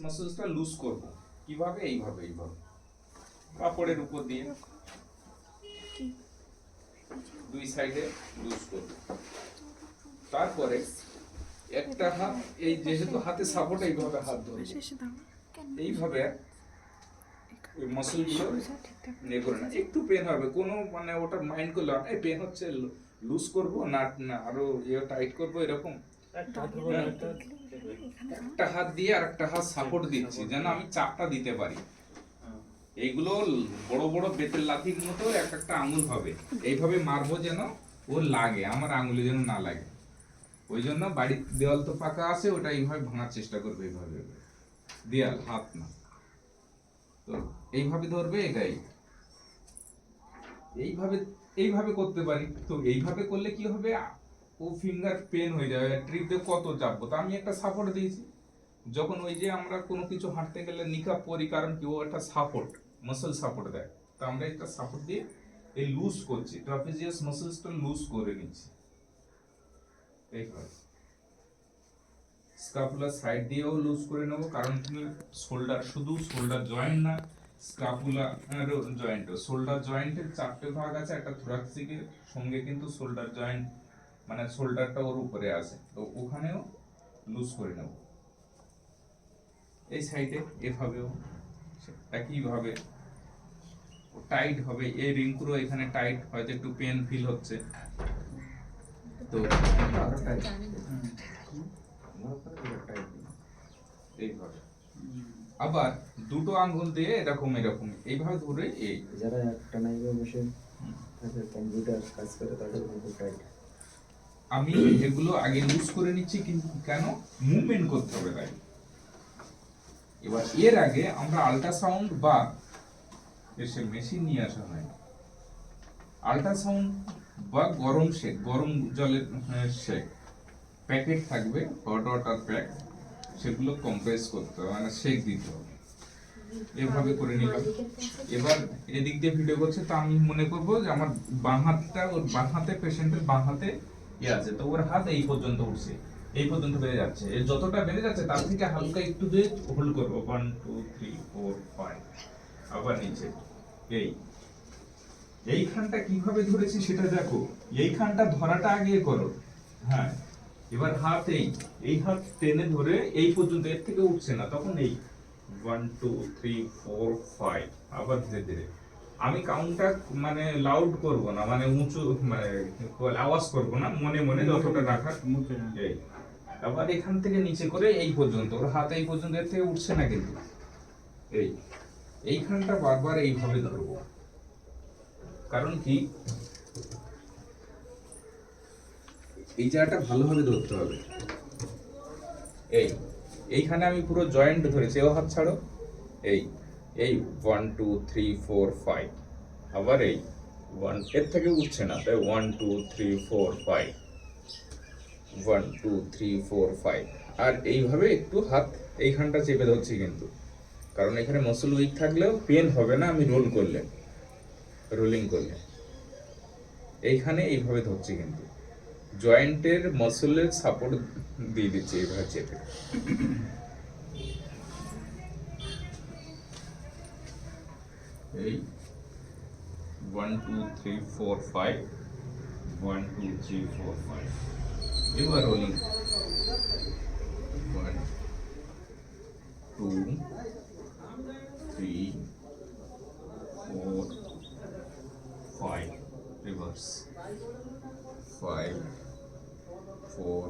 মাসলসটা loose করব কিভাবে এইভাবে কাপড়ের উপর দিয়ে দুই সাইডে লুজ করব। তারপরে একটা হাত এই যেহেতু হাতে সাপোর্ট এইভাবে হাত ধরব, এইভাবে ওই মাসলগুলো নিয়ে করে না একটু পেন হবে, কোনো মানে ওটা মাইন্ড করলে এই পেন হচ্ছে লুজ করব না না আরো টাইট করব এরকম। একটা হাত দিয়ে আর একটা হাত সাপোর্ট দিচ্ছি যেন আমি চাপটা দিতে পারি। এইগুলো বড় বড় বেতের লাঠির মতো এক একটা আঙুল হবে, এইভাবে মারবো যেন ও লাগে, আমার আঙুলে যেন না লাগে। ওই জন্য বাড়ির দেওয়াল তো ফাঁকা আছে, ওটা এইভাবে ভাঙার চেষ্টা করবে, এইভাবে দেয়াল হাত না তো এইভাবে ধরবে, এটাই এইভাবে এইভাবে করতে পারি। তো এইভাবে করলে কি হবে, ও ফিঙ্গার পেন হয়ে যাবে, ট্রিপে কত চাপবো। তো আমি একটা সাপোর্ট দিয়েছি, যখন ওই যে আমরা কোনো কিছু হাঁটতে গেলে নিকাব পরি, কারণ কি ও একটা সাপোর্ট, মাসল সাপোর্ট দেয়। তো আমরা একটা সাপোর্ট দিয়ে এই লুজ করছি, ট্রাপিজিয়াস মাসলসটা লুজ করে নিচ্ছি এইভাবে। স্ক্যাপুলার সাইড দিয়েও লুজ করে নেব, কারণ তুমি শোল্ডার, শুধু শোল্ডার জয়েন্ট না, স্ক্যাপুলার জয়েন্ট, শোল্ডার জয়েন্টের চারটে ভাগ আছে, একটা থোরাসিকের সঙ্গে কিন্তু শোল্ডার জয়েন্ট মানে শোল্ডারটা ওর উপরে আছে, তো ওখানেও লুজ করে নেব। এই সাইডে এভাবেও একইভাবে টাইট হবে, এই রিংগুলো এখানে টাইট, হয়তো একটু পেন ফিল হচ্ছে, তো এইভাবে আবার দুটো আঙ্গুল দিয়ে এরকম এরকম এইভাবে ধরে এই যারা একটা নাইভে বসে থাকে কম্পিউটার কাজ করে তাদের কিন্তু টাইট। আমি এগুলো আগে লুজ করে নিচ্ছি, কিন্তু কেন মুভমেন্ট করতে হবে তাই। এবার এর আগে আমরা আল্ট্রাসাউন্ড বা এসে মেশিন নিয়ে আসা হয়, আল্ট্রাসাউন্ড বা গরম শেক, গরম জলের শেক প্যাকেট থাকবে, হট ওয়াটার প্যাক, সেগুলো কম্প্রেস করতে হবে, মানে শেক দিতে হবে। এভাবে করে নিলাম। এবার এদিক দিয়ে ভিডিও করছে, তো আমি মনে করব যে আমার বাঁ হাতটা, ওর বাঁ হাতে, পেশেন্টের বাঁ হাতে আছে, তো ওর হাত এই পর্যন্ত উঠছে, এই পর্যন্ত বেড়ে যাচ্ছে, এর যতটা বেড়ে যাচ্ছে তার থেকে হালকা একটু দিয়ে হোল্ড করবো, 1 2 3 4 5, আবার নিচে। এইখানটা কিভাবে ধরেছি সেটা দেখো, এইখানটা ধরাটা আগে করো। হ্যাঁ, এবার হাত এই হাত টেনে ধরে এই পর্যন্ত, এর থেকে উঠছে না, তখন এই 1 2 3 4 5, আবার ধীরে ধীরে। আমি কাউন্টটা মানে লাউড করব না, মানে উঁচু মানে আওয়াজ করব না, মনে মনে যতটা রাখার এই। আবার এখান থেকে নিচে করে এই পর্যন্ত, ওর হাত এই পর্যন্ত, এর থেকে উঠছে না কিন্তু। এইখানটা বারবার এইভাবে ধরবো, কারণ কি এই জায়গাটা ভালোভাবে ধরতে হবে। এইখানে আমি পুরো জয়েন্ট ধরেছি, ও হাত ছাড়ো, এই 1 2 3 4 5, আবার এই 1, এর থেকে উঠছে না, তাই 1 2 3 4 5, 1 2 3 4 5। আর এইভাবে একটু হাত এইখানটা চেপে ধরছি কিন্তু, কারণ এখানে মাসল উইক থাকলেও পেন হবে না, আমি রোলিং করলে এইখানে এইভাবে ধরছি, কিন্তু জয়েন্টের মাসলের সাপোর্ট দিয়ে দিচ্ছি এইভাবে চেপে। এই 1 2 3 4 5, 1 2 3 4 5, এবার রোলিং 1 2 3 4 5, reverse 5 4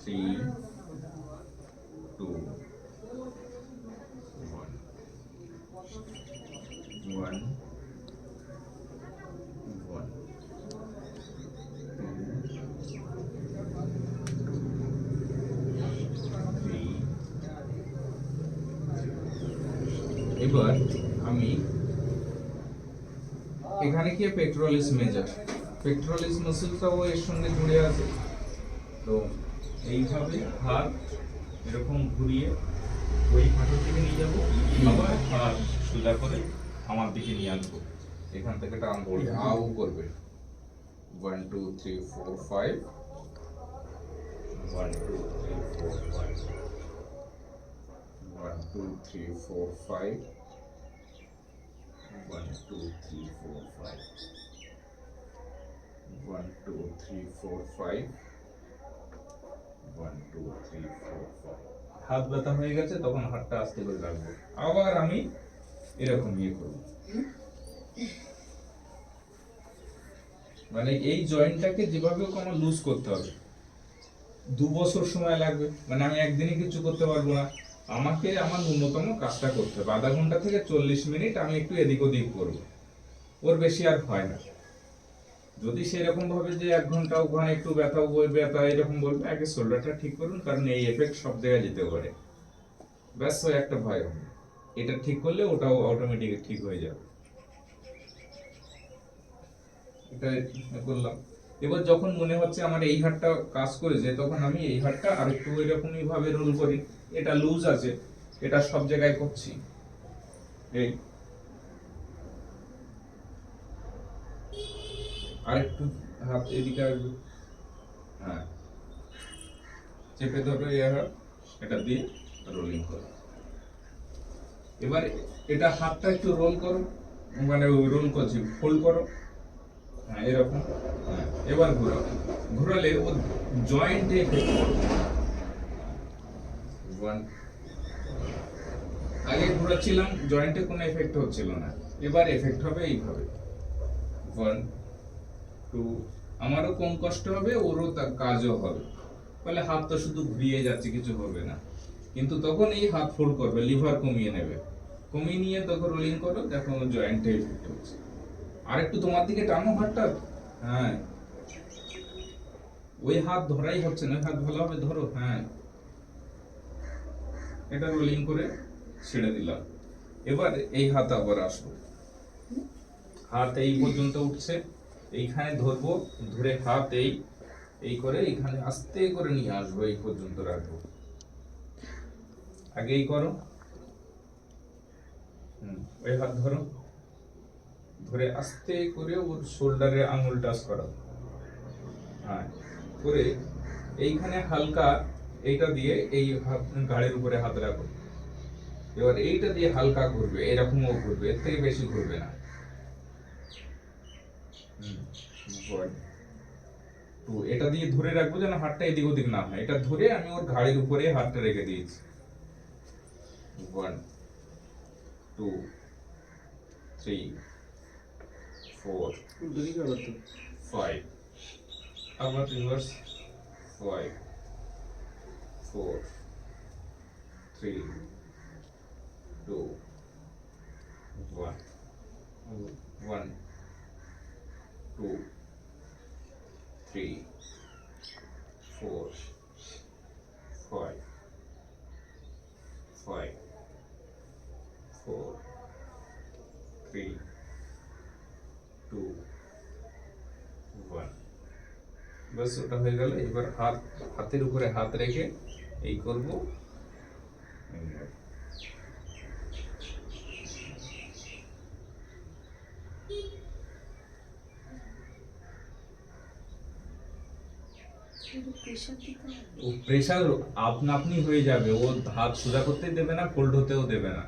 3 2 1 1 1 এবার আমি এখানে কি পেক্টোরালিস মেজর, পেক্টোরালিস মাসলটাও এর সঙ্গে জুড়ে আছে, তো এইভাবে হাত এরকম ঘুরিয়ে ওই হাতের দিকে নিয়ে যাবো, আবার হাত সোজা করে আমার দিকে নিয়ে আসবো, এখান থেকে টানবো, আউ করবে 1 2 3 4 5, 1 2 3 4 5, 2 3 4 5 1 2 3 4 5 1 2 3 4 5 1 2 3 4 5 হাত ব্যথা হয়ে গেছে, তখন হাতটা আস্তে করে রাখবো, আবার আমি এরকম ইয়ে করবো। মানে এই জয়েন্টটাকে যেভাবে হোক আমার লুজ করতে হবে। 2 বছর সময় লাগবে, মানে আমি একদিনে কিছু করতে পারবো না। আমাকে আমার ন্যূনতম কাজটা করতে হবে, আধা ঘন্টা থেকে 40 মিনিট আমি একটু এদিক ওদিক করবো, ওর বেশি আর হয় না। যদি সেরকম ভাবে যে 1 ঘন্টা ওখানে একটু ব্যথা ওই ব্যথা এরকম বলবে, আগে শোল্ডারটা ঠিক করুন, কারণ এই এফেক্ট সব জায়গায় যেতে পারে। ব্যাস ওই একটা ভয় হবে, এটা ঠিক করলে ওটাও অটোমেটিক ঠিক হয়ে যাবে। এটা করলাম। এবার যখন মনে হচ্ছে আমার এই হাতটা কাজ করেছে, তখন আমি এই হাতটা আরেকটু এরকমই ভাবে রোল করি। এটা লুজ আছে, এটা সব জায়গায় করছি। এই আরেকটু হাত এদিকে আসবে, হ্যাঁ, চেপে ধরো এটা দিয়ে রোলিং করো। এবার এটা হাতটা একটু রোল করো, মানে রোল করছি, ফোল্ড করো, হ্যাঁ এরকম, হ্যাঁ এবার ঘোরাও। ঘোরালে ও জয়েন্টে এফেক্ট করবে। আগে ঘোরাচ্ছিলাম, জয়েন্টে কোনো এফেক্ট হচ্ছিল না, এবার এফেক্ট হবে এইভাবে। 1 2, আমারও কম কষ্ট হবে, ওরও তার কাজও হবে। ফলে হাত তো শুধু ঘুরিয়ে যাচ্ছে, কিছু হবে না। কিন্তু তখন এই হাত ফোল্ড করবে, লিভার কমিয়ে নেবে, কমিয়ে নিয়ে তখন রোলিং করো, দেখো জয়েন্টে এফেক্ট হচ্ছে। আর একটু তোমার দিকে টানো হাতটা, হ্যাঁ ওই হাত ধরাই হচ্ছে না, হাত ভালোভাবে ধরো, হ্যাঁ এটা রোলিং করে ছেড়ে দিলাম। এবার এই হাত আবার আসবো, হাত এই পর্যন্ত উঠছে, এইখানে ধরবো, ধরে হাত এই করে এইখানে আস্তে করে নিয়ে আসবো, এই পর্যন্ত রাখবো। আগেই করো, ওই হাত ধরো, ধরে আস্তে করে ওর শোল্ডারে আঙুল টাচ করো, হ্যাঁ করে এইখানে হালকা এইটা দিয়ে এই হাত ঘাড়ের উপরে হাত রাখো। এবার এইটা দিয়ে হালকা ঘুরবে, এরকমও ঘুরবে, এর থেকে বেশি ঘুরবে না। 1 2, এটা দিয়ে ধরে রাখবো যেন হাতটা এদিক ওদিক না হয়, এটা ধরে আমি ওর ঘাড়ের উপরে হাতটা রেখে দিয়েছি। 1 2 3 4 5, আবার রিভার্স, 5 4 3 2 1 1 2 3 4 5 5 4 3 2 1। बस ওটা হয়ে গেল। এবার হাতের উপরে হাত রেখে এই করব। ও প্রেসার আপনা আপনি হয়ে যাবে, ও হাত সোজা করতেই দেবে না, ফোল্ড হতেও দেবে না।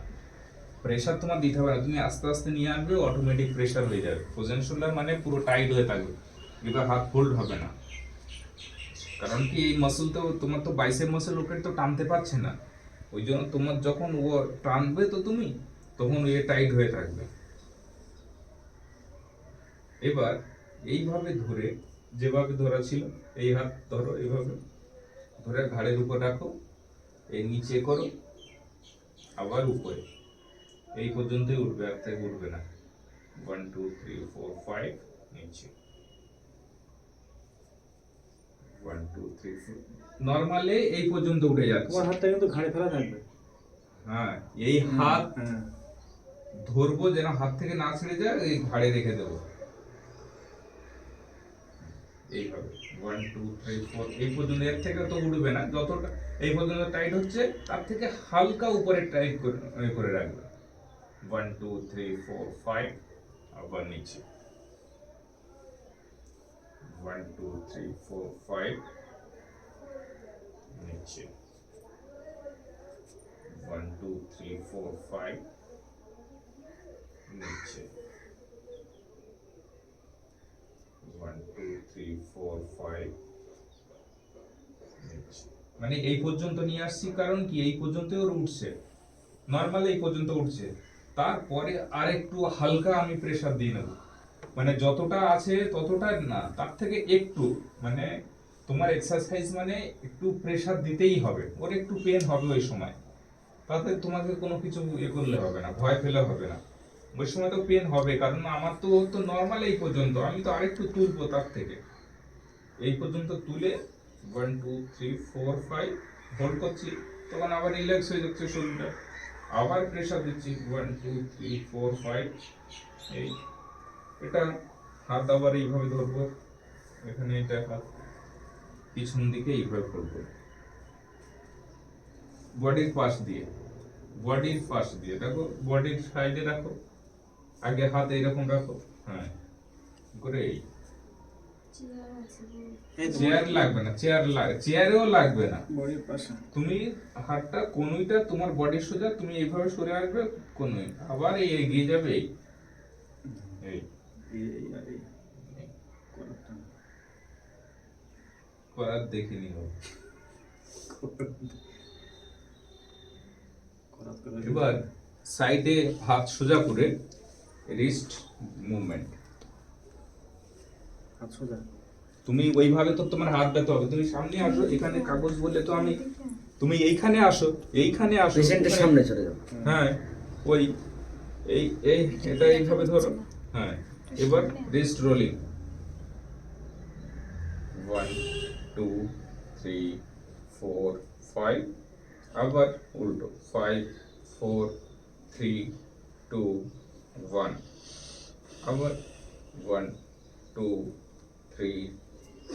প্রেসার তোমার দিতে হবে না, তুমি আস্তে আস্তে নিয়ে আসবে, অটোমেটিক প্রেসার হয়ে যাবে। ফ্রোজেন শোল্ডার মানে পুরো টাইট হয়ে থাকবে, এবার হাত ফোল্ড হবে না। কারণ কি এই মাসল তো তোমার তো বাইসেপ মাসল ওকে তো টানতে পারছে না, ওই জন্য তোমার যখন ও টানবে তো তুমি তখন এ টাইট হয়ে থাকবে। এবার এইভাবে ধরে, যেভাবে ধরা ছিল এই হাত ধরো, এইভাবে ধরে ঘাড়ের উপর রাখো, এই নিচে করো, আবার উপরে, এই পর্যন্তই উঠবে, আর থেকে উঠবে না। 1 2 3 4 5 নিচে, 1 2 3 4 নরমালি এই পর্যন্ত উঠে যাচ্ছে। তোমার হাতটা কিন্তু ঘাড়ে ফেলা থাকবে। হ্যাঁ এই হাত ধরবো যেন হাত থেকে না ছেড়ে যায়, এই ঘাড়ে রেখে দেবো এইভাবে। 1 2 3 4 এই পর্যন্ত, এর থেকে তো উঠবে না, যতটা এই পর্যন্ত টাইট হচ্ছে তার থেকে হালকা উপরে টাইট করে রাখবে। 1 2 3 4 5 আবার নিচে, 1 2 3 4 5 নিচে, 1 2 2 3 4 5 নিচে 1 2 3 4 5 নিচে। মানে এই পর্যন্ত নিয়ে আসছি, কারণ কি এই পর্যন্ত ওর উঠছে, নরমালি এই পর্যন্ত উঠছে, তারপরে আর একটু হালকা আমি প্রেসার দিয়ে নেব, মানে যতটা আছে ততটা না, তার থেকে একটু, মানে তোমার এক্সারসাইজ মানে একটু প্রেসার দিতেই হবে, ওর একটু পেন হবে ওই সময়, তাতে তোমাকে কোনো কিছু ইয়ে করলে হবে না, ভয় পেলে হবে না, ওই সময় তো পেন হবে, কারণ আমার তো নরমাল এই পর্যন্ত, আমি তো আরেকটু তুলবো তার থেকে, এই পর্যন্ত তুলে 1 2 3 4 5 হোল্ড করছি, তখন আবার রিল্যাক্স হয়ে যাচ্ছে শরীরটা, আবার প্রেসার দিচ্ছি 1 2 3 4 5, এই এটা হাত আবার এইভাবে ধরবো, এখানে এটা হাত পিছন দিকে এইভাবে করবো, বডির পাশ দিয়ে দেখো, বডির সাইডে রাখো, আগে হাত এইরকম রাখো, হ্যাঁ করে এই চেয়ার লাগবে না, চেয়ারেও লাগবে না, বডির পাশে তুমি হাতটা কনুইটা তোমার বডির সোজা, তুমি এইভাবে সরে আসবে, কনুই আবার এই এগিয়ে যাবে, এই এই করার দেখে নিও। এবার সাইডে হাত সোজা করে রিস্ট মুভমেন্ট, হাত সোজা, তুমি ওইভাবে তো তোমার হাত ব্যথা হবে, তুমি সামনে আসো, এখানে কাগজ বললে তো আমি, তুমি এইখানে আসো, পেশেন্টের সামনে চলে যাও। হ্যাঁ ওই এই এই এটা এইভাবে ধরো, হ্যাঁ এবার রিস্ট রোলিং 1 2 3 4 5, আবার উল্টো 5 4 3 2 1, আবার 1 2 3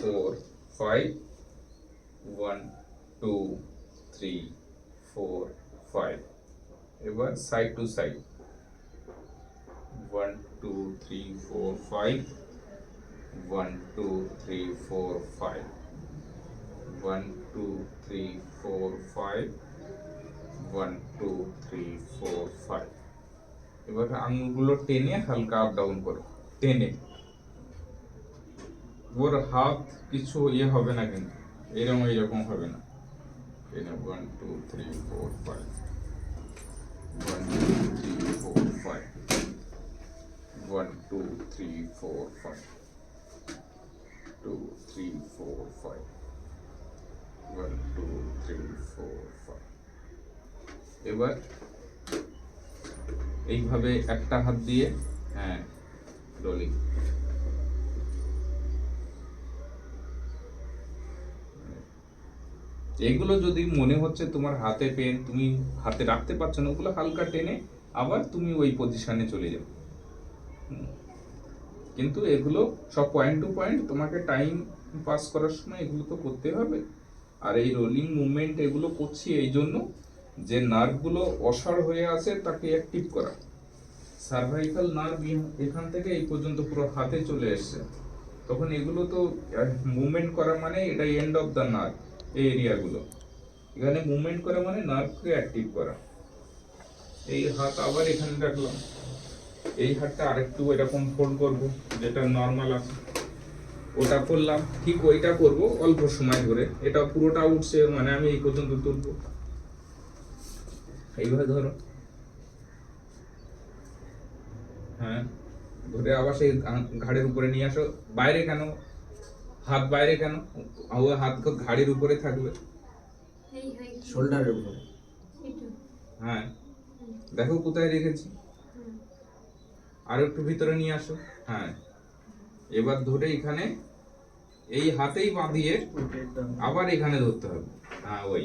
4 5 1 2 3 4 5, এবার সাইড টু সাইড 1 2 3 4 5 1 2 3 4 5 1 2 3 4 5 1 2 3 4 5, এবার আঙুলগুলো টেনে হালকা আপ ডাউন করো, টেনে, ওর হাত কিছু ইয়ে হবে না, কিন্তু এরকম হবে না, টেনে 1 2 3 4 5 1 2 3 4 5 1 2 3 4 5 2 3 4 5 1 2 3 4 5, এবার এইভাবে একটা হাত দিয়ে, হ্যাঁ রোলিং, এগুলো যদি মনে হচ্ছে তোমার হাতে পেন, তুমি হাতে রাখতে পারছো না, ওগুলো হালকা টেনে আবার তুমি ওই পজিশনে চলে যাও, কিন্তু এগুলো সব পয়েন্ট টু পয়েন্ট, তোমাকে টাইম পাস করার সময় এগুলো তো করতে হবে, আর এই রোলিং মুভমেন্ট এগুলো করছি এই জন্য যে নার্ভগুলো অসাড় হয়ে আছে তাকে অ্যাক্টিভ করা, সার্ভাইকাল নার্ভ এখান থেকে এই পর্যন্ত পুরো হাতে চলে এসছে, তখন এগুলো তো মুভমেন্ট করা মানে এটা এন্ড অফ দ্য নার্ভ, এই এরিয়াগুলো এখানে মুভমেন্ট করা মানে নার্ভকে অ্যাক্টিভ করা, এই হাত আবার এখানে রাখলাম, এই হাতটা আরেকটু এরকম ফোল্ড করব, যেটা নর্মাল আছে ওটা করলাম, ঠিক ওইটা করব অল্প সময় ধরে, এটা পুরোটা উঠছে মানে আমি এই পর্যন্ত তুলবো, এইভাবে ধরো, হ্যাঁ ধরে আবার সেই ঘাড়ের উপরে নিয়ে আসো, বাইরে কেন হাত, বাইরে কেন, ও হাত ঘাড়ের উপরে থাকবে, শোল্ডারের উপরে, হ্যাঁ দেখো কোথায় রেখেছি, আর একটু ভিতরে নিয়ে আসো, হ্যাঁ এবার ধরে এখানে এই হাতেই বাঁধিয়ে আবার এখানে ধরতে হবে, হ্যাঁ ওই,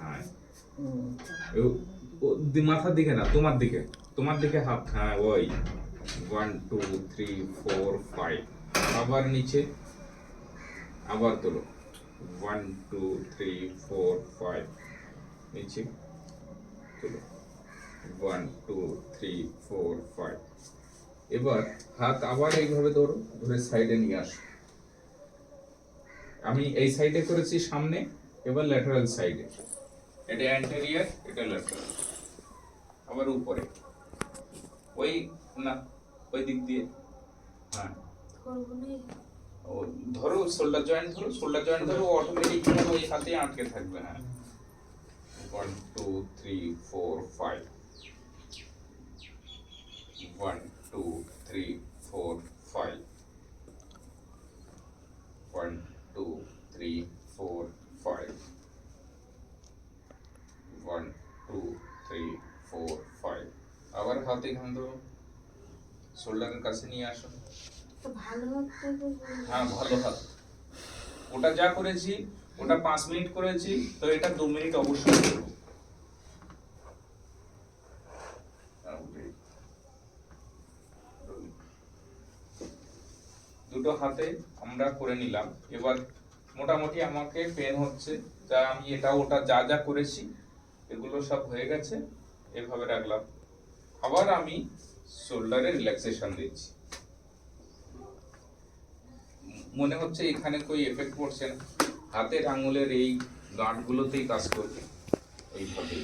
হ্যাঁ মাথার দিকে না, তোমার দিকে হাত, হ্যাঁ ওই 1 2 3 4 5, আবার নিচে, আবার তোলো 1 2 3 4 5, নিচে তোলো 1 2 3 4 5, এবার হাত আবার এইভাবে ধরো, ধরে সাইডে নিয়ে আসো, আমি এই সাইডে করেছি সামনে, এবার ল্যাটারাল সাইডে, এটা অ্যান্টেরিয়র, এটা ল্যাটারাল, আবার উপরে, ওই না ওই দিক দিয়ে, হ্যাঁ ও ধরো শোল্ডার জয়েন্ট ধরো অটোমেটিক ওই হাতে আটকে থাকবে। হ্যাঁ 1 2 3 4 5 1 2 3 4 5 1 2 3 4 5 1 2 3 4 5 আবার হাতে এখানে ধরো শোল্ডারের কাছে নিয়ে আসো। হ্যাঁ ভালো হাত। ওটা যা করেছি ওটা 5 মিনিট করেছি, তো এটা 2 মিনিট অবশ্যই করব। দুটো হাতে আমরা করে নিলাম। এবার মোটামুটি আমাকে পেন হচ্ছে, যা আমি এটা ওটা যা যা করেছি এগুলো সব হয়ে গেছে, এভাবে রাখলাম। আবার আমি শোল্ডারে রিল্যাক্সেশন দিচ্ছি। মনে হচ্ছে এখানে કોઈ এফেক্ট পড়ছে না, হাতের আঙুলের এই গাঁটগুলোতেই কাজ করবে এইভাবে।